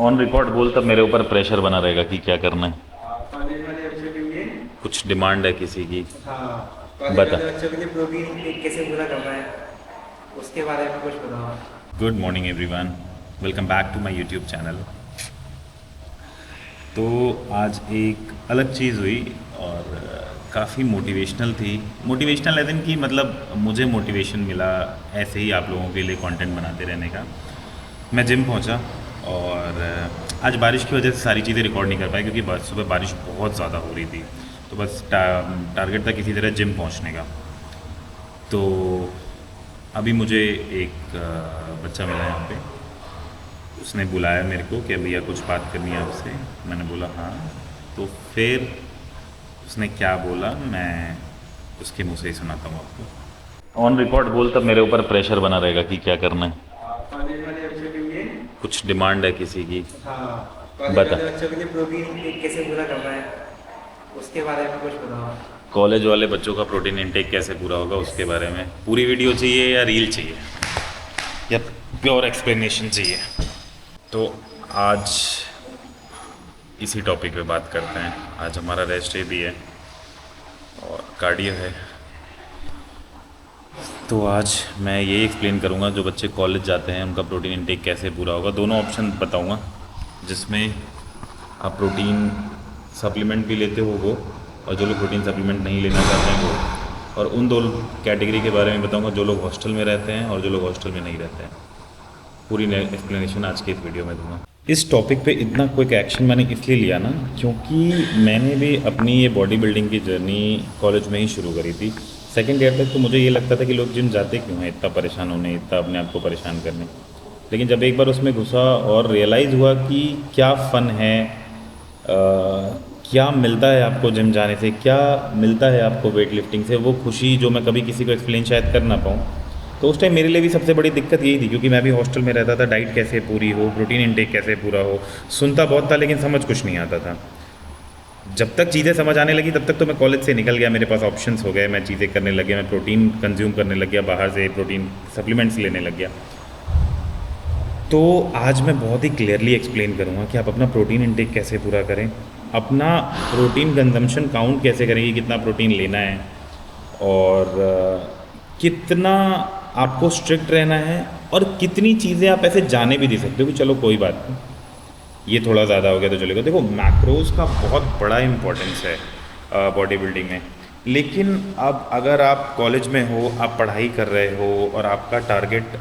On record बोल, तब मेरे ऊपर प्रेशर बना रहेगा कि क्या करना है। कॉलेज वाले बच्चों के लिए। कुछ डिमांड है किसी की? हाँ, कॉलेज बता। वाले बच्चों के लिए प्रोटीन इंटेक कैसे पूरा करना है उसके बारे में कुछ बताओ। Good morning everyone, welcome back to my YouTube channel. तो आज एक अलग चीज़ हुई और काफ़ी मोटिवेशनल थी। मोटिवेशनल एज इन कि मतलब मुझे मोटिवेशन मिला ऐसे ही आप लोगों के लिए कंटेंट बनाते रहने का। मैं जिम पहुंचा और आज बारिश की वजह से सारी चीज़ें रिकॉर्ड नहीं कर पाई क्योंकि सुबह बारिश बहुत ज़्यादा हो रही थी। तो बस टारगेट था किसी तरह जिम पहुंचने का। तो अभी मुझे एक बच्चा मिला यहाँ पे, उसने बुलाया मेरे को कि भैया कुछ बात करनी है आपसे। मैंने बोला हाँ। तो फिर उसने क्या बोला मैं उसके मुंह से ही सुनाता हूँ आपको। ऑन रिकॉर्ड बोल, तब मेरे ऊपर प्रेशर बना रहेगा कि क्या करना है। कॉलेज वाले बच्चों के लिए। कुछ डिमांड है किसी की? हाँ, कॉलेज बता। वाले बच्चों के लिए प्रोटीन इंटेक कैसे पूरा करना है उसके बारे में कुछ बताओ। कॉलेज वाले बच्चों का प्रोटीन इंटेक कैसे पूरा होगा उसके बारे में पूरी वीडियो चाहिए या रील चाहिए या प्योर एक्सप्लेनेशन चाहिए? तो आज इसी टॉपिक पे बात करते हैं। आज हमारा रेस्ट डे भी है और कार्डियो है। तो आज मैं ये एक्सप्लेन करूँगा जो बच्चे कॉलेज जाते हैं उनका प्रोटीन इंटेक कैसे पूरा होगा। दोनों ऑप्शन बताऊँगा जिसमें आप प्रोटीन सप्लीमेंट भी लेते हो वो, और जो लोग प्रोटीन सप्लीमेंट नहीं लेना चाहते हैं वो। और उन दो कैटेगरी के बारे में बताऊँगा जो लोग हॉस्टल में रहते हैं और जो लोग हॉस्टल में नहीं रहते हैं। पूरी एक्सप्लेनेशन आज की इस वीडियो में दूंगा। इस टॉपिक पे इतना क्विक एक्शन मैंने इसलिए लिया ना, क्योंकि मैंने भी अपनी ये बॉडी बिल्डिंग की जर्नी कॉलेज में ही शुरू करी थी। सेकेंड ईयर तक तो मुझे ये लगता था कि लोग जिम जाते क्यों हैं इतना परेशान होने, इतना अपने आप को परेशान करने। लेकिन जब एक बार उसमें घुसा और रियलाइज़ हुआ कि क्या फ़न है, क्या मिलता है आपको जिम जाने से, क्या मिलता है आपको वेट लिफ्टिंग से, वो खुशी जो मैं कभी किसी को एक्सप्लेन शायद कर ना पाऊँ। तो उस टाइम मेरे लिए भी सबसे बड़ी दिक्कत यही थी क्योंकि मैं भी हॉस्टल में रहता था। डाइट कैसे पूरी हो, प्रोटीन इंटेक कैसे पूरा हो, सुनता बहुत था लेकिन समझ कुछ नहीं आता था। जब तक चीज़ें समझ आने लगी तब तक तो मैं कॉलेज से निकल गया, मेरे पास ऑप्शंस हो गए, मैं चीज़ें करने लग गया, मैं प्रोटीन कंज्यूम करने लग गया, बाहर से प्रोटीन सप्लीमेंट्स लेने लग गया। तो आज मैं बहुत ही क्लियरली एक्सप्लेन करूँगा कि आप अपना प्रोटीन इंटेक कैसे पूरा करें, अपना प्रोटीन कंजम्पशन काउंट कैसे करें कि कितना प्रोटीन लेना है, और कितना आपको स्ट्रिक्ट रहना है, और कितनी चीज़ें आप ऐसे जाने भी दे सकते हो कि चलो कोई बात नहीं, ये थोड़ा ज़्यादा हो गया तो चलेगा। देखो, मैक्रोज का बहुत बड़ा इंपॉर्टेंस है बॉडी बिल्डिंग में। लेकिन अब अगर आप कॉलेज में हो, आप पढ़ाई कर रहे हो और आपका टारगेट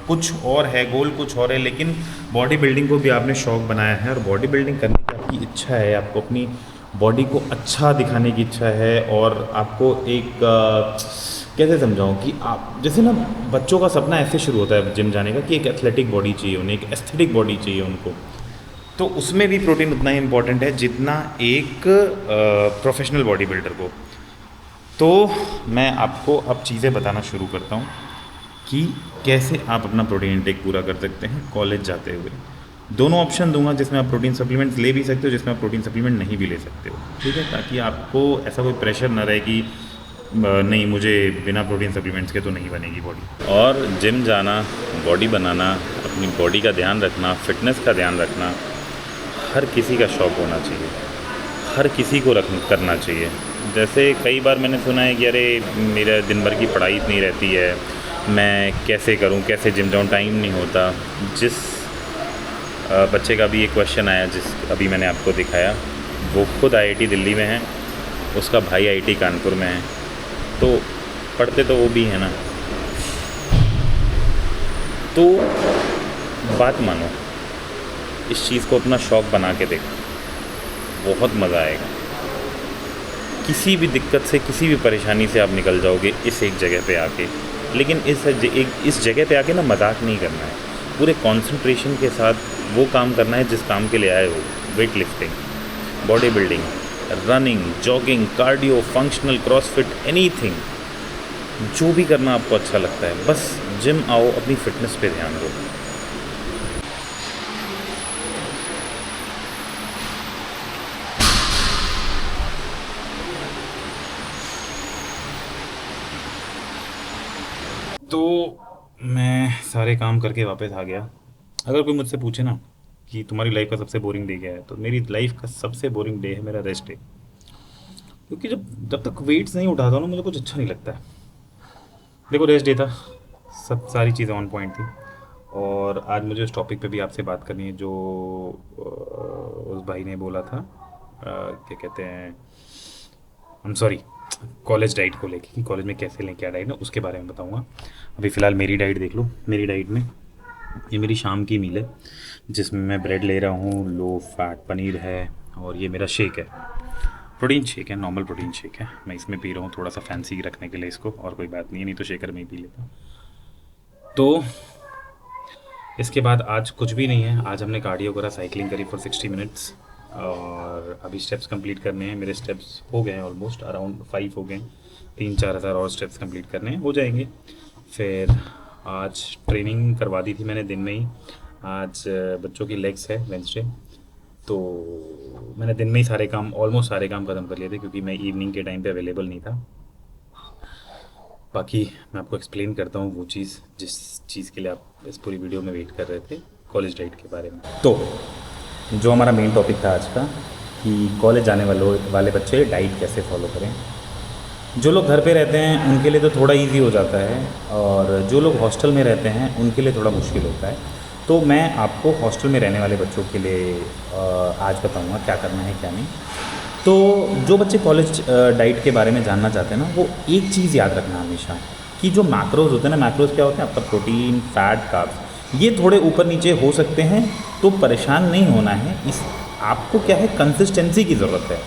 कुछ और है, गोल कुछ और है, लेकिन बॉडी बिल्डिंग को भी आपने शौक बनाया है और बॉडी बिल्डिंग करने की आपकी इच्छा है, आपको अपनी बॉडी को अच्छा दिखाने की इच्छा है, और आपको एक कैसे समझाऊँ कि आप जैसे ना, बच्चों का सपना ऐसे शुरू होता है जिम जाने का कि एक एथलेटिक बॉडी चाहिए उन्हें, एक एस्थेटिक बॉडी चाहिए उनको। तो उसमें भी प्रोटीन उतना ही इम्पॉर्टेंट है जितना एक प्रोफेशनल बॉडी बिल्डर को। तो मैं आपको अब चीज़ें बताना शुरू करता हूँ कि कैसे आप अपना प्रोटीन इंटेक पूरा कर सकते हैं कॉलेज जाते हुए। दोनों ऑप्शन दूंगा जिसमें आप प्रोटीन सप्लीमेंट्स ले भी सकते हो, जिसमें आप प्रोटीन सप्लीमेंट नहीं भी ले सकते हो, ठीक है, ताकि आपको ऐसा कोई प्रेशर ना रहे कि नहीं, मुझे बिना प्रोटीन सप्लीमेंट्स के तो नहीं बनेगी बॉडी। और जिम जाना, बॉडी बनाना, अपनी बॉडी का ध्यान रखना, फिटनेस का ध्यान रखना हर किसी का शौक़ होना चाहिए, हर किसी को करना चाहिए। जैसे कई बार मैंने सुना है कि अरे मेरा दिन भर की पढ़ाई इतनी रहती है, मैं कैसे करूं, कैसे जिम जाऊं, टाइम नहीं होता। जिस बच्चे का भी ये क्वेश्चन आया, जिस अभी मैंने आपको दिखाया, वो खुद आईआईटी दिल्ली में है, उसका भाई आईआईटी कानपुर में है, तो पढ़ते तो वो भी है ना। तो बात मानो, इस चीज़ को अपना शौक़ बना के देखो, बहुत मज़ा आएगा। किसी भी दिक्कत से, किसी भी परेशानी से आप निकल जाओगे इस एक जगह पे आके। लेकिन इस जगह पे आके ना मजाक नहीं करना है, पूरे कंसंट्रेशन के साथ वो काम करना है जिस काम के लिए आए हो। Weight lifting, body building, running, jogging, cardio, functional, CrossFit, anything, जो भी करना आपको अच्छा लगता है, बस जिम आओ, अपनी फिटनेस पे ध्यान दो। तो मैं सारे काम करके वापस आ गया। अगर कोई मुझसे पूछे ना कि तुम्हारी लाइफ का सबसे बोरिंग डे क्या है, तो मेरी लाइफ का सबसे बोरिंग डे है मेरा रेस्ट डे। क्योंकि जब जब तक वेट्स नहीं उठाता हूँ ना, मुझे कुछ अच्छा नहीं लगता है। देखो, रेस्ट डे था, सब सारी चीज़ें ऑन पॉइंट थी, और आज मुझे उस टॉपिक पे भी आपसे बात करनी है जो उस भाई ने बोला था, क्या कहते हैं, I am sorry, college diet को लेके, कि कॉलेज में कैसे लें, क्या डाइट है, उसके बारे में बताऊंगा। अभी फ़िलहाल मेरी डाइट देख लो। मेरी डाइट में ये मेरी शाम की मील है, जिसमें मैं ब्रेड ले रहा हूँ, लो फैट पनीर है, और ये मेरा शेक है, प्रोटीन शेक है, नॉर्मल प्रोटीन शेक है। मैं इसमें पी रहा हूँ थोड़ा सा फैंसी रखने के लिए इसको, और कोई बात नहीं है, नहीं तो शेकर में ही पी लेता। तो इसके बाद आज कुछ भी नहीं है। आज हमने कार्डियो करा, साइकिलिंग करी फॉर 60 मिनट्स, और अभी स्टेप्स कंप्लीट करने हैं। मेरे स्टेप्स हो गए हैं ऑलमोस्ट, अराउंड 5 हो गए, 3-4 हज़ार और स्टेप्स कंप्लीट करने हैं, हो जाएंगे। फिर आज ट्रेनिंग करवा दी थी मैंने दिन में ही। आज बच्चों की लेग्स है वेंसडे, तो मैंने दिन में ही सारे काम, ऑलमोस्ट सारे काम ख़त्म कर लिए थे, क्योंकि मैं इवनिंग के टाइम पे अवेलेबल नहीं था। बाकी मैं आपको एक्सप्लेन करता हूँ वो चीज़ जिस चीज़ के लिए आप इस पूरी वीडियो में वेट कर रहे थे, कॉलेज डाइट के बारे में। तो जो हमारा मेन टॉपिक था आज का, कि कॉलेज जाने वाले बच्चे डाइट कैसे फॉलो करें। जो लोग घर पे रहते हैं उनके लिए तो थोड़ा इजी हो जाता है, और जो लोग हॉस्टल में रहते हैं उनके लिए थोड़ा मुश्किल होता है। तो मैं आपको हॉस्टल में रहने वाले बच्चों के लिए आज बताऊंगा क्या करना है क्या नहीं। तो जो बच्चे कॉलेज डाइट के बारे में जानना चाहते हैं ना, वो एक चीज़ याद रखना हमेशा, कि जो मैक्रोज होते हैं ना, मैक्रोज क्या होते हैं, आपका प्रोटीन, फैट, कार्ब्स, ये थोड़े ऊपर नीचे हो सकते हैं, तो परेशान नहीं होना है। इस आपको क्या है, कंसिस्टेंसी की ज़रूरत है।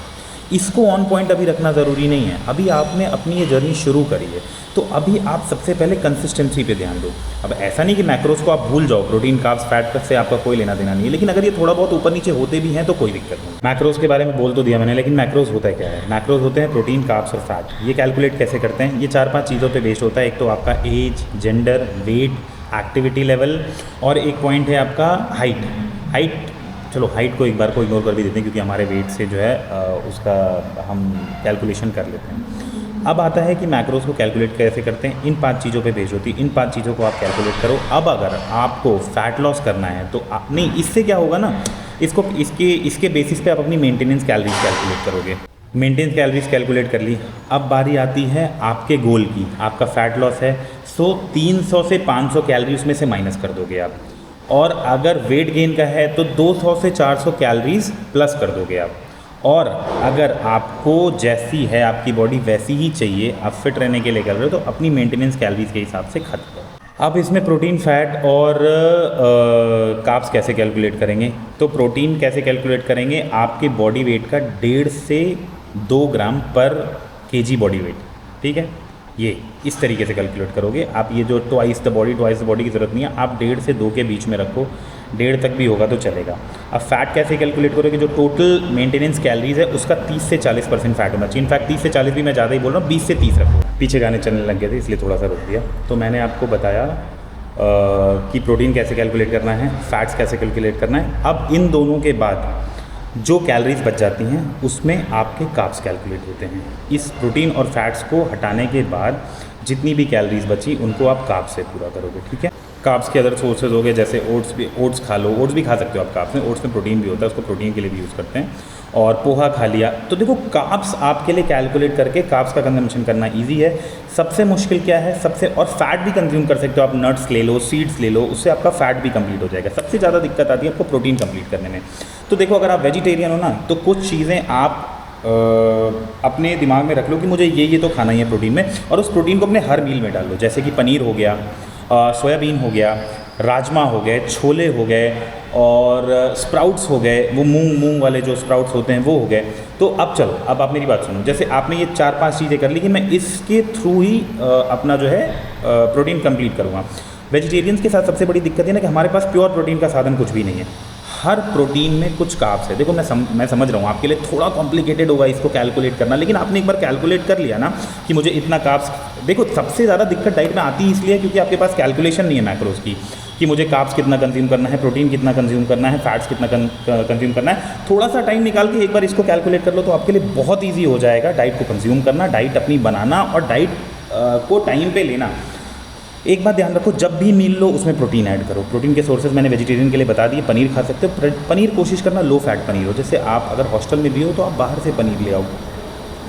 इसको ऑन पॉइंट अभी रखना ज़रूरी नहीं है। अभी आपने अपनी ये जर्नी शुरू करी है, तो अभी आप सबसे पहले कंसिस्टेंसी पे ध्यान दो। अब ऐसा नहीं कि मैक्रोज को आप भूल जाओ, प्रोटीन, कार्ब्स, फैट से आपका कोई लेना देना नहीं है, लेकिन अगर ये थोड़ा बहुत ऊपर नीचे होते भी हैं तो कोई दिक्कत नहीं। मैक्रोज के बारे में बोल तो दिया मैंने, लेकिन मैक्रोज होता है क्या है। मैक्रोज होते हैं प्रोटीन, कार्ब्स और फैट। ये कैलकुलेट कैसे करते हैं, ये 4-5 चीज़ों पर बेस्ड होता है। एक तो आपका age, gender, weight, activity level, और एक पॉइंट है आपका हाइट। चलो हाइट को एक बार को इग्नोर कर भी देते हैं, क्योंकि हमारे वेट से जो है उसका हम कैलकुलेशन कर लेते हैं। अब आता है कि मैक्रोज को कैलकुलेट कैसे करते हैं। इन 5 चीज़ों पे बेस्ड होती है, इन 5 चीज़ों को आप कैलकुलेट करो। अब अगर आपको फैट लॉस करना है तो नहीं, इससे क्या होगा ना, इसके बेसिस पे आप अपनी मेंटेनेंस कैलोरीज कैलकुलेट करोगे। मेंटेनेंस कैलोरीज कैलकुलेट कर ली। अब बारी आती है आपके गोल की। आपका फैट लॉस है, सो 300 से 500 कैलोरी उसमें से माइनस कर दोगे आप, और अगर वेट गेन का है तो 200 से 400 कैलोरीज प्लस कर दोगे आप। और अगर आपको जैसी है आपकी बॉडी वैसी ही चाहिए, आप फिट रहने के लिए कर रहे हो, तो अपनी मेंटेनेंस कैलोरीज के हिसाब से खत्म करो। अब इसमें प्रोटीन, फैट और कार्ब्स कैसे कैलकुलेट करेंगे। तो प्रोटीन कैसे कैलकुलेट करेंगे, आपके बॉडी वेट का 1.5 से 2 ग्राम पर केजी बॉडी वेट, ठीक है। ये इस तरीके से कैलकुलेट करोगे आप। ये जो ट्वाइस द बॉडी की ज़रूरत नहीं है, आप 1.5 से 2 के बीच में रखो, 1.5 तक भी होगा तो चलेगा। अब फैट कैसे कैलकुलेट करोगे, जो टोटल मेंटेनेंस कैलोरीज है उसका 30 से 40% फैट होना चाहिए। इनफैक्ट 30 से 40 भी मैं ज़्यादा ही बोल रहा हूँ, 20 से 30 रखो। पीछे गाने चलने लग गए थे इसलिए थोड़ा सा रोक दिया। तो मैंने आपको बताया कि प्रोटीन कैसे कैलकुलेट करना है, फैट्स कैसे कैलकुलेट करना है। अब इन दोनों के बाद जो कैलोरीज बच जाती हैं उसमें आपके कार्ब्स कैलकुलेट होते हैं। इस प्रोटीन और फैट्स को हटाने के बाद जितनी भी कैलोरीज बची उनको आप कार्ब्स से पूरा करोगे, ठीक है। कार्ब्स के अदर सोर्सेज हो गए, जैसे ओट्स खा लो, ओट्स भी खा सकते हो आप कार्ब्स में। ओट्स में प्रोटीन भी होता है, उसको प्रोटीन के लिए भी यूज़ करते हैं। और पोहा खा लिया। तो देखो, कार्ब्स आपके लिए कैलकुलेट करके कार्ब्स का कंजम्पशन करना ईजी है। सबसे मुश्किल क्या है, और फैट भी कंज्यूम कर सकते हो आप, नट्स ले लो, सीड्स ले लो, उससे आपका फैट भी कंप्लीट हो जाएगा। सबसे ज़्यादा दिक्कत आती है आपको प्रोटीन कंप्लीट करने में। तो देखो, अगर आप वेजिटेरियन हो ना, तो कुछ चीज़ें आप अपने दिमाग में रख लो कि मुझे ये तो खाना ही है प्रोटीन में, और उस प्रोटीन को अपने हर मील में डाल लो। जैसे कि पनीर हो गया, सोयाबीन हो गया, राजमा हो गए, छोले हो गए, और स्प्राउट्स हो गए, वो मूंग वाले जो स्प्राउट्स होते हैं वो हो गए। तो अब चलो, अब आप मेरी बात सुनो। जैसे आपने ये 4-5 चीज़ें कर ली कि मैं इसके थ्रू ही अपना जो है प्रोटीन कंप्लीट करूँगा। वेजिटेरियंस के साथ सबसे बड़ी दिक्कत है ना कि हमारे पास प्योर प्रोटीन का साधन कुछ भी नहीं है। हर प्रोटीन में कुछ कार्ब्स है। देखो, मैं समझ रहा हूँ आपके लिए थोड़ा कॉम्प्लिकेटेड होगा इसको कैलकुलेट करना, लेकिन आपने एक बार कैलकुलेट कर लिया ना कि मुझे इतना कार्ब्स। देखो, सबसे ज़्यादा दिक्कत डाइट में आती है इसलिए क्योंकि आपके पास कैलकुलेशन नहीं है मैक्रोज की, कि मुझे कार्ब्स कितना कंज्यूम करना है, प्रोटीन कितना कंज्यूम करना है, फैट्स कितना कंज्यूम करना है। थोड़ा सा टाइम निकाल के एक बार इसको कैलकुलेट कर लो तो आपके लिए बहुत ईजी हो जाएगा डाइट को कंज्यूम करना, डाइट अपनी बनाना और डाइट को टाइम पे लेना। एक बात ध्यान रखो, जब भी मील लो उसमें प्रोटीन ऐड करो। प्रोटीन के सोर्सेज मैंने वेजिटेरियन के लिए बता दिए। पनीर खा सकते हो, पनीर कोशिश करना लो फैट पनीर हो। जैसे आप अगर हॉस्टल में भी हो तो आप बाहर से पनीर ले आओ।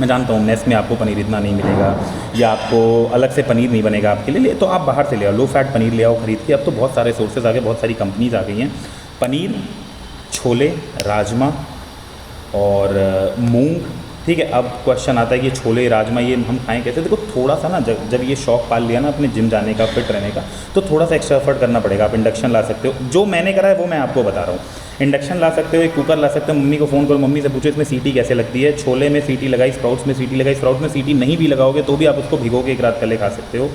मैं जानता हूँ मेस में आपको पनीर इतना नहीं मिलेगा या आपको अलग से पनीर नहीं बनेगा आपके लिए, तो आप बाहर से ले आओ, लो फैट पनीर ले आओ खरीद के। अब तो बहुत सारे सोर्सेज आ गए, बहुत सारी कंपनीज आ गई हैं। पनीर, छोले, राजमा और मूंग, ठीक है। अब क्वेश्चन आता है कि छोले राजमा ये हम खाएं कैसे। देखो थोड़ा सा ना, जब ये शौक पाल लिया ना अपने जिम जाने का, फिट रहने का, तो थोड़ा सा एक्स्ट्रा एफर्ट करना पड़ेगा। आप इंडक्शन ला सकते हो, जो मैंने करा है वो मैं आपको बता रहा हूँ। इंडक्शन ला सकते हो, एक कुकर ला सकते हो। मम्मी को फ़ोन करो, मम्मी से पूछो इसमें सीटी कैसे लगती है। छोले में सीटी लगाई, स्प्राउट्स में सीटी लगाई। स्प्राउट्स में सीटी नहीं भी लगाओगे तो भी आप उसको भिगो के एक रात पहले खा सकते हो।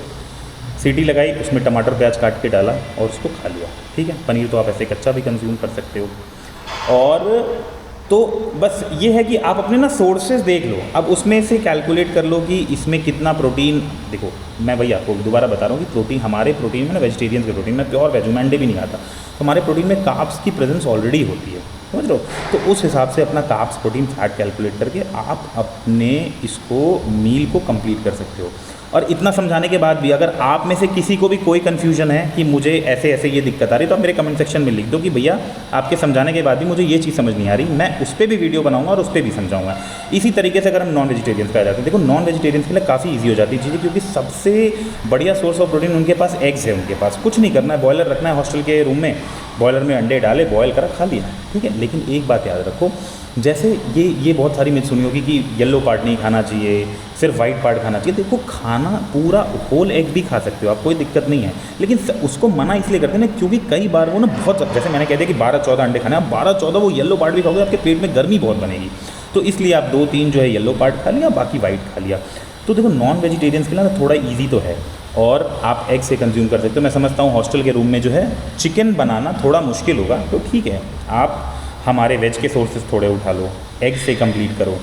सीटी लगाई, उसमें टमाटर प्याज काट के डाला और उसको खा लिया, ठीक है। पनीर तो आप ऐसे कच्चा भी कंज्यूम कर सकते हो। और तो बस ये है कि आप अपने ना सोर्सेज देख लो, अब उसमें से कैलकुलेट कर लो कि इसमें कितना प्रोटीन। देखो मैं वही आपको दोबारा बता रहा हूँ कि प्रोटीन, हमारे प्रोटीन में ना वेजिटेरियन के प्रोटीन में प्योर वेज हूँ, मैं अंडे भी नहीं खाता, तो हमारे प्रोटीन में कार्ब्स की प्रेजेंस ऑलरेडी होती है, समझ लो। तो उस हिसाब से अपना कार्ब्स प्रोटीन फैट कैलकुलेट करके आप अपने इसको मील को कंप्लीट कर सकते हो। और इतना समझाने के बाद भी अगर आप में से किसी को भी कोई कन्फ्यूजन है कि मुझे ऐसे ऐसे ये दिक्कत आ रही है, तो आप मेरे कमेंट सेक्शन में लिख दो कि भैया आपके समझाने के बाद भी मुझे ये चीज़ समझ नहीं आ रही, मैं उस पर भी वीडियो बनाऊंगा और उस पर भी समझाऊंगा। इसी तरीके से अगर हम नॉन वेजिटेरियंस पे आ जाते हैं, देखो नॉन वेजिटेरियंस के लिए काफ़ी ईजी हो जाती है चीज़ें, क्योंकि सबसे बढ़िया सोर्स ऑफ प्रोटीन उनके पास एग्स है। उनके पास कुछ नहीं करना है, बॉयलर रखना है हॉस्टल के रूम में, बॉयलर में अंडे डाले, बॉयल करा, खा लिया, ठीक है। लेकिन एक बात याद रखो, जैसे ये बहुत सारी मिथ सुनी होगी कि येलो पार्ट नहीं खाना चाहिए, सिर्फ वाइट पार्ट खाना चाहिए। देखो खाना पूरा होल एग भी खा सकते हो आप, कोई दिक्कत नहीं है, लेकिन उसको मना इसलिए करते हैं ना क्योंकि कई बार वो ना बहुत, जैसे मैंने कह दिया कि 12-14 अंडे खाने, आप 12-14 वो येलो पार्ट भी खाओगे आपके पेट में गर्मी बहुत बनेगी, तो इसलिए आप 2-3 जो है येलो पार्ट खा लिया, बाकी वाइट खा लिया। तो देखो नॉन वेजिटेरियंस के लिए ना थोड़ा ईजी तो है और आप एग से कंज्यूम कर सकते हो। मैं समझता हूँ हॉस्टल के रूम में जो है चिकन बनाना थोड़ा मुश्किल होगा, तो ठीक है आप हमारे वेज के सोर्सेज थोड़े उठा लो, एग से कंप्लीट करो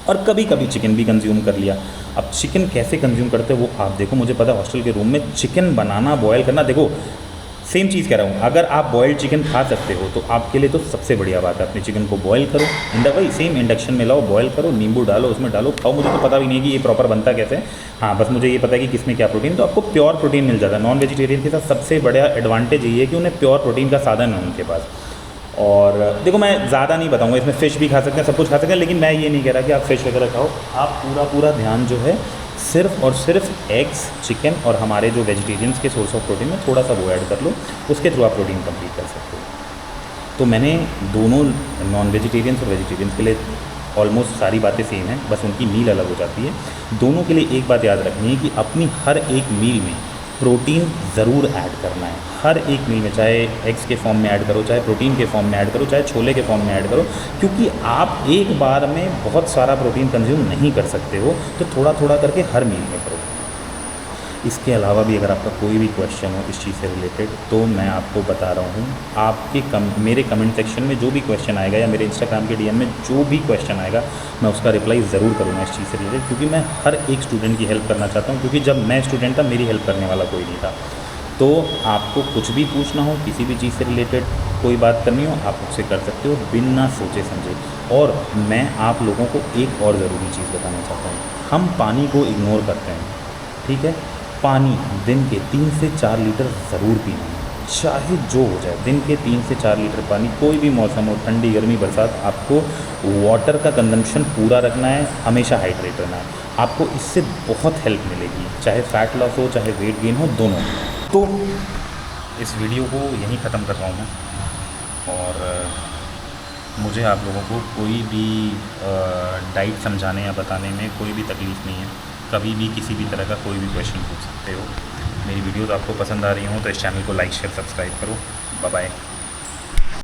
और कभी कभी चिकन भी कंज्यूम कर लिया। अब चिकन कैसे कंज्यूम करते हो वो आप देखो, मुझे पता है हॉस्टल के रूम में चिकन बनाना, बॉयल करना, देखो सेम चीज़ कह रहा हूँ, अगर आप बॉयल्ड चिकन खा सकते हो तो आपके लिए तो सबसे बढ़िया बात है। अपने चिकन को बॉयल करो, वही सेम इंडक्शन में लाओ, बॉयल करो, नींबू डालो, उसमें डालो, खाओ। मुझे तो पता भी नहीं है कि ये प्रॉपर बनता कैसे है, हाँ बस मुझे ये पता है कि किसमें क्या प्रोटीन, तो आपको प्योर प्रोटीन मिल जाता है। नॉन वेजिटेरियन के साथ सबसे बड़ा एडवांटेज ये है कि उन्हें प्योर प्रोटीन का साधन है उनके पास। और देखो मैं ज़्यादा नहीं बताऊंगा, इसमें फ़िश भी खा सकते हैं, सब कुछ खा सकते हैं, लेकिन मैं ये नहीं कह रहा कि आप फ़िश वगैरह खाओ। आप पूरा ध्यान जो है सिर्फ और सिर्फ एग्स, चिकन और हमारे जो वेजिटेरियंस के सोर्स ऑफ प्रोटीन में थोड़ा सा वो ऐड कर लो, उसके थ्रू आप प्रोटीन कंप्लीट कर सकते हो। तो मैंने दोनों नॉन वेजिटेरियंस और वेजिटेरियंस के लिए ऑलमोस्ट सारी बातें सेम हैं, बस उनकी मील अलग हो जाती है। दोनों के लिए एक बात याद रखनी है कि अपनी हर एक मील में प्रोटीन ज़रूर ऐड करना है। हर एक मील में, चाहे एग्स के फॉर्म में ऐड करो, चाहे प्रोटीन के फॉर्म में ऐड करो, चाहे छोले के फॉर्म में ऐड करो, क्योंकि आप एक बार में बहुत सारा प्रोटीन कंज्यूम नहीं कर सकते हो, तो थोड़ा थोड़ा करके हर मील में करो। इसके अलावा भी अगर आपका कोई भी क्वेश्चन हो इस चीज़ से रिलेटेड, तो मैं आपको बता रहा हूँ, आपके मेरे कमेंट सेक्शन में जो भी क्वेश्चन आएगा या मेरे इंस्टाग्राम के डीएम में जो भी क्वेश्चन आएगा, मैं उसका रिप्लाई ज़रूर करूँगा इस चीज़ से रिलेटेड, क्योंकि मैं हर एक स्टूडेंट की हेल्प करना चाहता हूँ। क्योंकि जब मैं स्टूडेंट था मेरी हेल्प करने वाला कोई नहीं था। तो आपको कुछ भी पूछना हो, किसी भी चीज़ से रिलेटेड कोई बात करनी हो, आप मुझसे कर सकते हो बिना सोचे समझे। और मैं आप लोगों को एक और ज़रूरी चीज़ बताना चाहता हूँ, हम पानी को इग्नोर करते हैं, ठीक है। पानी दिन के 3 से 4 लीटर ज़रूर पीना है, चाहे जो हो जाए। दिन के 3 से 4 लीटर पानी, कोई भी मौसम हो, ठंडी गर्मी बरसात, आपको वाटर का कंजम्पशन पूरा रखना है, हमेशा हाइड्रेट रहना है। आपको इससे बहुत हेल्प मिलेगी, चाहे फैट लॉस हो, चाहे वेट गेन हो, दोनों। तो इस वीडियो को यहीं ख़त्म कर रहा हूँ मैं, और मुझे आप लोगों को कोई भी डाइट समझाने या बताने में कोई भी तकलीफ़ नहीं है। कभी भी किसी भी तरह का कोई भी क्वेश्चन पूछ सकते हो। मेरी वीडियोज़ आपको पसंद आ रही हो तो इस चैनल को लाइक, शेयर, सब्सक्राइब करो। Bye bye.